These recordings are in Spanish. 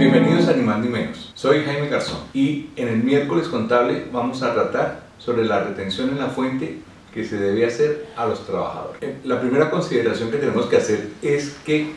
Bienvenidos a Ni Más Ni Menos. Soy Jaime Garzón y en el miércoles contable vamos a tratar sobre la retención en la fuente que se debe hacer a los trabajadores. La primera consideración que tenemos que hacer es que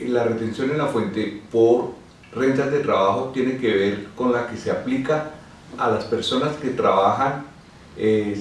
la retención en la fuente por rentas de trabajo tiene que ver con la que se aplica a las personas que trabajan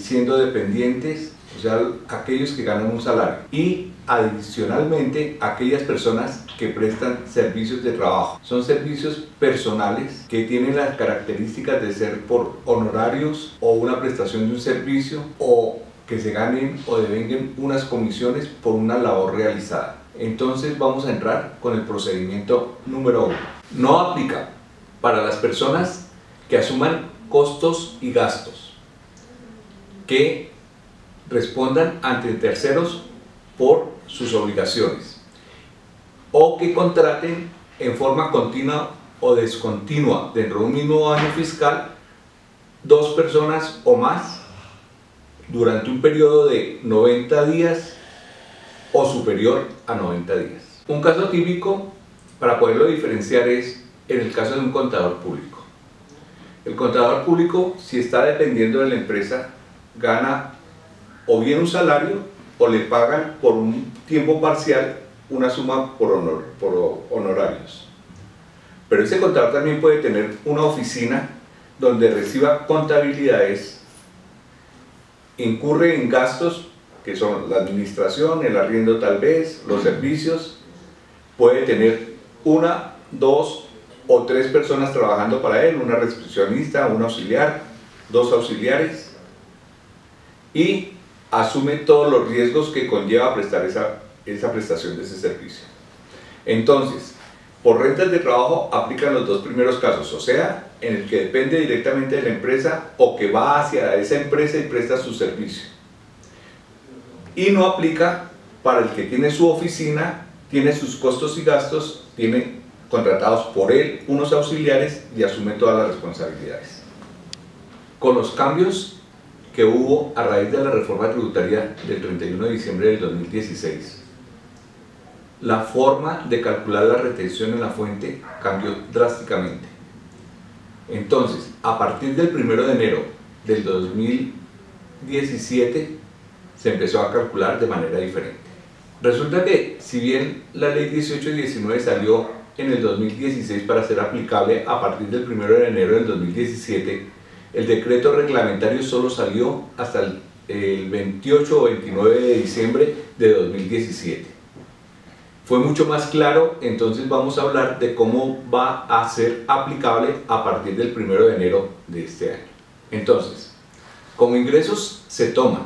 siendo dependientes, o sea, aquellos que ganan un salario, y adicionalmente aquellas personas que prestan servicios de trabajo. Son servicios personales que tienen las características de ser por honorarios o una prestación de un servicio, o que se ganen o devenguen unas comisiones por una labor realizada. Entonces vamos a entrar con el procedimiento número 1. No aplica para las personas que asuman costos y gastos que respondan ante terceros por sus obligaciones, o que contraten en forma continua o descontinua dentro de un mismo año fiscal dos personas o más durante un periodo de 90 días o superior a 90 días. Un caso típico para poderlo diferenciar es en el caso de un contador público. El contador público, si está dependiendo de la empresa, gana o bien un salario o le pagan por un tiempo parcial una suma por honorarios. Pero ese contador también puede tener una oficina donde reciba contabilidades, incurre en gastos que son la administración, el arriendo tal vez, los servicios, puede tener una, dos o tres personas trabajando para él, una recepcionista, un auxiliar, dos auxiliares, y asume todos los riesgos que conlleva prestar esa prestación de ese servicio. Entonces, por rentas de trabajo aplican los dos primeros casos, o sea, en el que depende directamente de la empresa o que va hacia esa empresa y presta su servicio. Y no aplica para el que tiene su oficina, tiene sus costos y gastos, tiene contratados por él unos auxiliares y asume todas las responsabilidades. Con los cambios que hubo a raíz de la reforma tributaria del 31 de diciembre del 2016, la forma de calcular la retención en la fuente cambió drásticamente. Entonces, a partir del 1 de enero del 2017 se empezó a calcular de manera diferente. Resulta que, si bien la ley 1819 salió en el 2016 para ser aplicable a partir del 1 de enero del 2017, el decreto reglamentario solo salió hasta el 28 o 29 de diciembre de 2017. Fue mucho más claro, entonces vamos a hablar de cómo va a ser aplicable a partir del 1 de enero de este año. Entonces, como ingresos se toman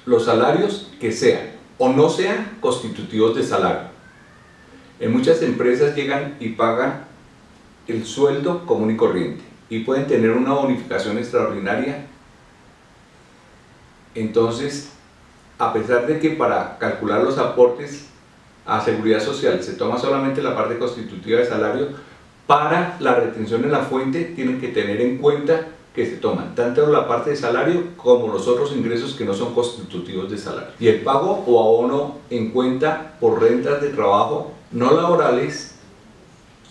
los salarios que sean o no sean constitutivos de salario. En muchas empresas llegan y pagan el sueldo común y corriente y pueden tener una bonificación extraordinaria. Entonces, a pesar de que para calcular los aportes a seguridad social se toma solamente la parte constitutiva de salario, para la retención en la fuente tienen que tener en cuenta que se toman tanto la parte de salario como los otros ingresos que no son constitutivos de salario, y el pago o abono en cuenta por rentas de trabajo no laborales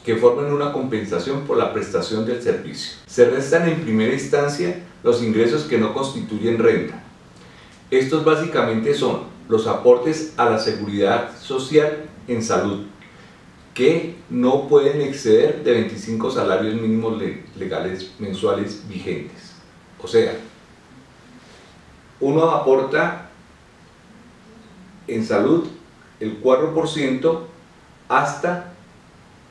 que formen una compensación por la prestación del servicio. Se restan en primera instancia los ingresos que no constituyen renta. Estos básicamente son los aportes a la seguridad social en salud, que no pueden exceder de 25 salarios mínimos legales mensuales vigentes. O sea, uno aporta en salud el 4%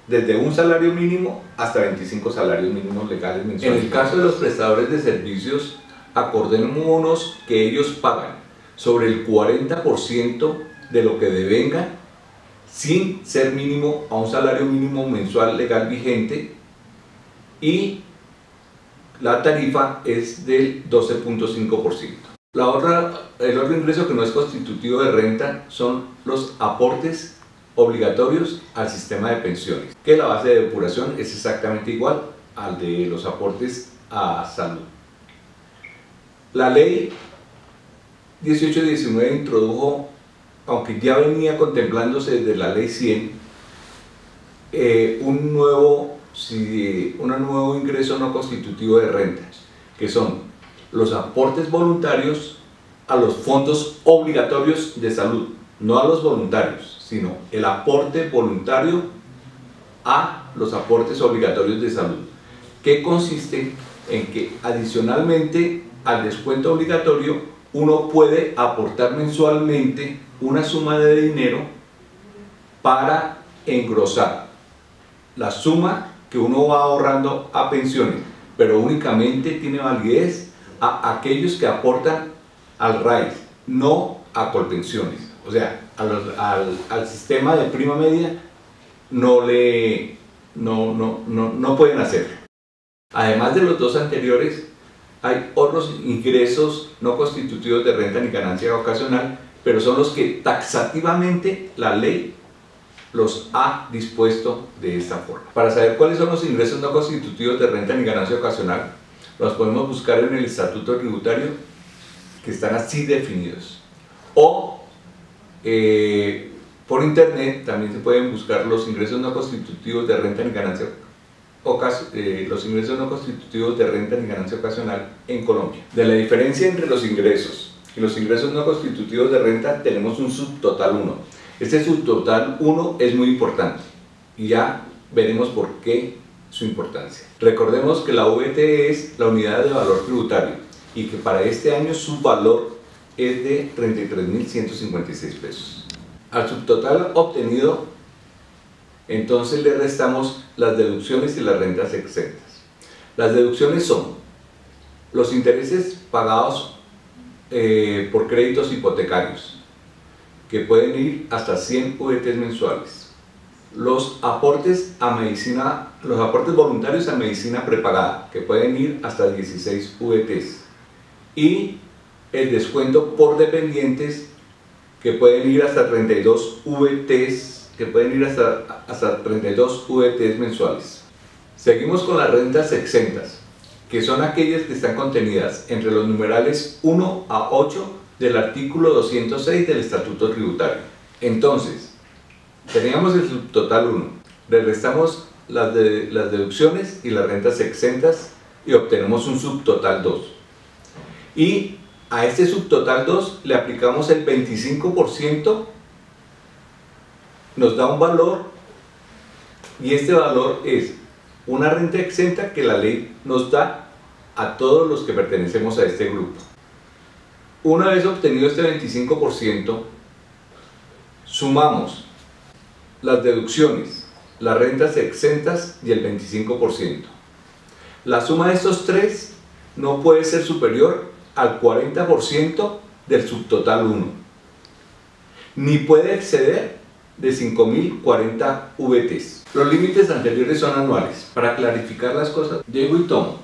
desde un salario mínimo hasta 25 salarios mínimos legales mensuales. En el caso de los prestadores de servicios, acordémonos que ellos pagan sobre el 40% de lo que devengan, sin ser mínimo a un salario mínimo mensual legal vigente, y la tarifa es del 12.5%. El otro ingreso que no es constitutivo de renta son los aportes obligatorios al sistema de pensiones, que la base de depuración es exactamente igual al de los aportes a salud. La ley 1819 introdujo, aunque ya venía contemplándose desde la ley 100, un nuevo ingreso no constitutivo de renta, que son los aportes voluntarios a los fondos obligatorios de salud, no a los voluntarios, sino el aporte voluntario a los aportes obligatorios de salud, que consiste en que adicionalmente al descuento obligatorio uno puede aportar mensualmente una suma de dinero para engrosar la suma que uno va ahorrando a pensiones, pero únicamente tiene validez a aquellos que aportan al RAIS, no a Colpensiones. O sea, al sistema de prima media no pueden hacerlo. Además de los dos anteriores, hay otros ingresos no constitutivos de renta ni ganancia ocasional, pero son los que taxativamente la ley los ha dispuesto de esta forma. Para saber cuáles son los ingresos no constitutivos de renta ni ganancia ocasional, los podemos buscar en el estatuto tributario, que están así definidos, o por internet también se pueden buscar los ingresos no constitutivos de renta ni ganancia ocasional en Colombia. De la diferencia entre los ingresos y los ingresos no constitutivos de renta tenemos un subtotal 1. Este subtotal 1 es muy importante y ya veremos por qué su importancia. Recordemos que la VT es la unidad de valor tributario y que para este año su valor es de 33.156 pesos. Al subtotal obtenido, entonces le restamos las deducciones y las rentas exentas. Las deducciones son los intereses pagados por créditos hipotecarios, que pueden ir hasta 100 VTs mensuales, los aportes voluntarios a medicina prepagada, que pueden ir hasta 16 VTs, y el descuento por dependientes, que pueden ir hasta 32 VTs, hasta 32 VTs mensuales. Seguimos con las rentas exentas, que son aquellas que están contenidas entre los numerales 1 a 8 del artículo 206 del Estatuto Tributario. Entonces, teníamos el subtotal 1, le restamos las deducciones y las rentas exentas y obtenemos un subtotal 2. Y a este subtotal 2 le aplicamos el 25%, nos da un valor, y este valor es una renta exenta que la ley nos da a todos los que pertenecemos a este grupo. Una vez obtenido este 25%, sumamos las deducciones, las rentas exentas y el 25%. La suma de estos tres no puede ser superior al 40% del subtotal 1, ni puede exceder de 5.040 VTs. Los límites anteriores son anuales. Para clarificar las cosas, llego y tomo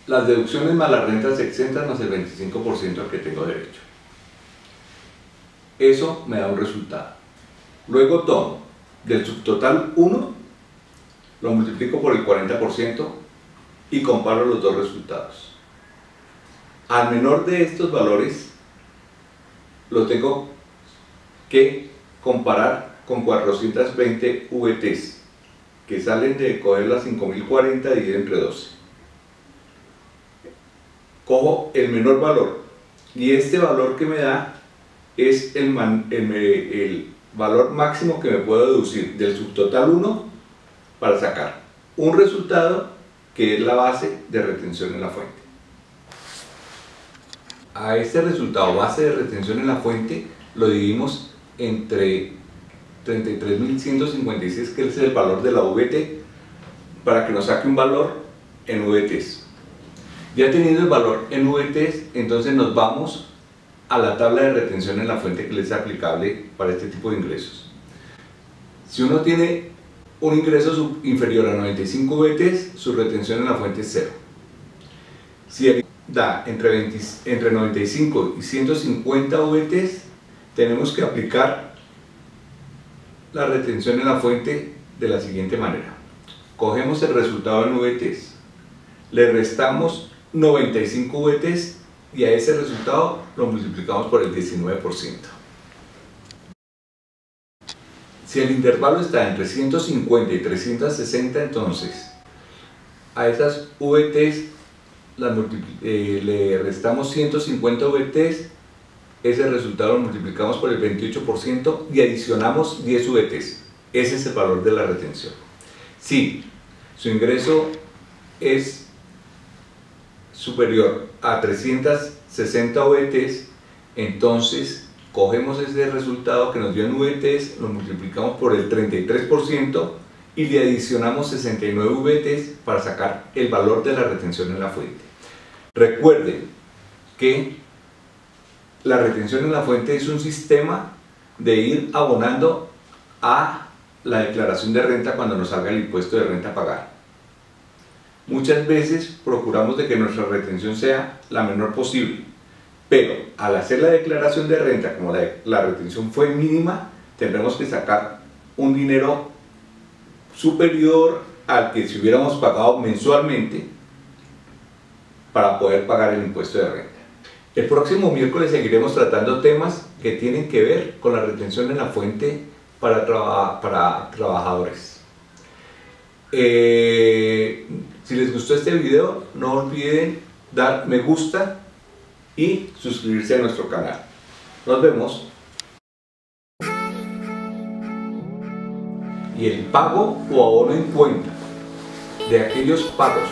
las deducciones más las rentas exentas más el 25% al que tengo derecho. Eso me da un resultado. Luego tomo del subtotal 1, lo multiplico por el 40% y comparo los dos resultados. Al menor de estos valores lo tengo que comparar con 420 VTs que salen de coger las 5.040 dividido entre 12. Cojo el menor valor y este valor que me da es el valor máximo que me puedo deducir del subtotal 1 para sacar un resultado que es la base de retención en la fuente. A este resultado base de retención en la fuente lo dividimos entre 33.156, que es el valor de la VT, para que nos saque un valor en VTs. Ya teniendo el valor en VTs, entonces nos vamos a la tabla de retención en la fuente que les es aplicable para este tipo de ingresos. Si uno tiene un ingreso inferior a 95 VTs, su retención en la fuente es 0. Si el da entre 95 y 150 VTs, tenemos que aplicar la retención en la fuente de la siguiente manera. Cogemos el resultado en VTs, le restamos 95 VTs y a ese resultado lo multiplicamos por el 19%. Si el intervalo está entre 150 y 360, entonces a esas VTs le restamos 150 VTs, ese resultado lo multiplicamos por el 28% y adicionamos 10 VTs. Ese es el valor de la retención. Si su ingreso es superior a 360 VTs, entonces cogemos ese resultado que nos dio en VTs, lo multiplicamos por el 33% y le adicionamos 69 VTs para sacar el valor de la retención en la fuente. Recuerden que la retención en la fuente es un sistema de ir abonando a la declaración de renta cuando nos salga el impuesto de renta a pagar. Muchas veces procuramos de que nuestra retención sea la menor posible, pero al hacer la declaración de renta, como la retención fue mínima, tendremos que sacar un dinero superior al que si hubiéramos pagado mensualmente para poder pagar el impuesto de renta. El próximo miércoles seguiremos tratando temas que tienen que ver con la retención en la fuente para trabajadores. Si les gustó este video, no olviden dar me gusta y suscribirse a nuestro canal. Nos vemos. Y el pago o abono en cuenta de aquellos pagos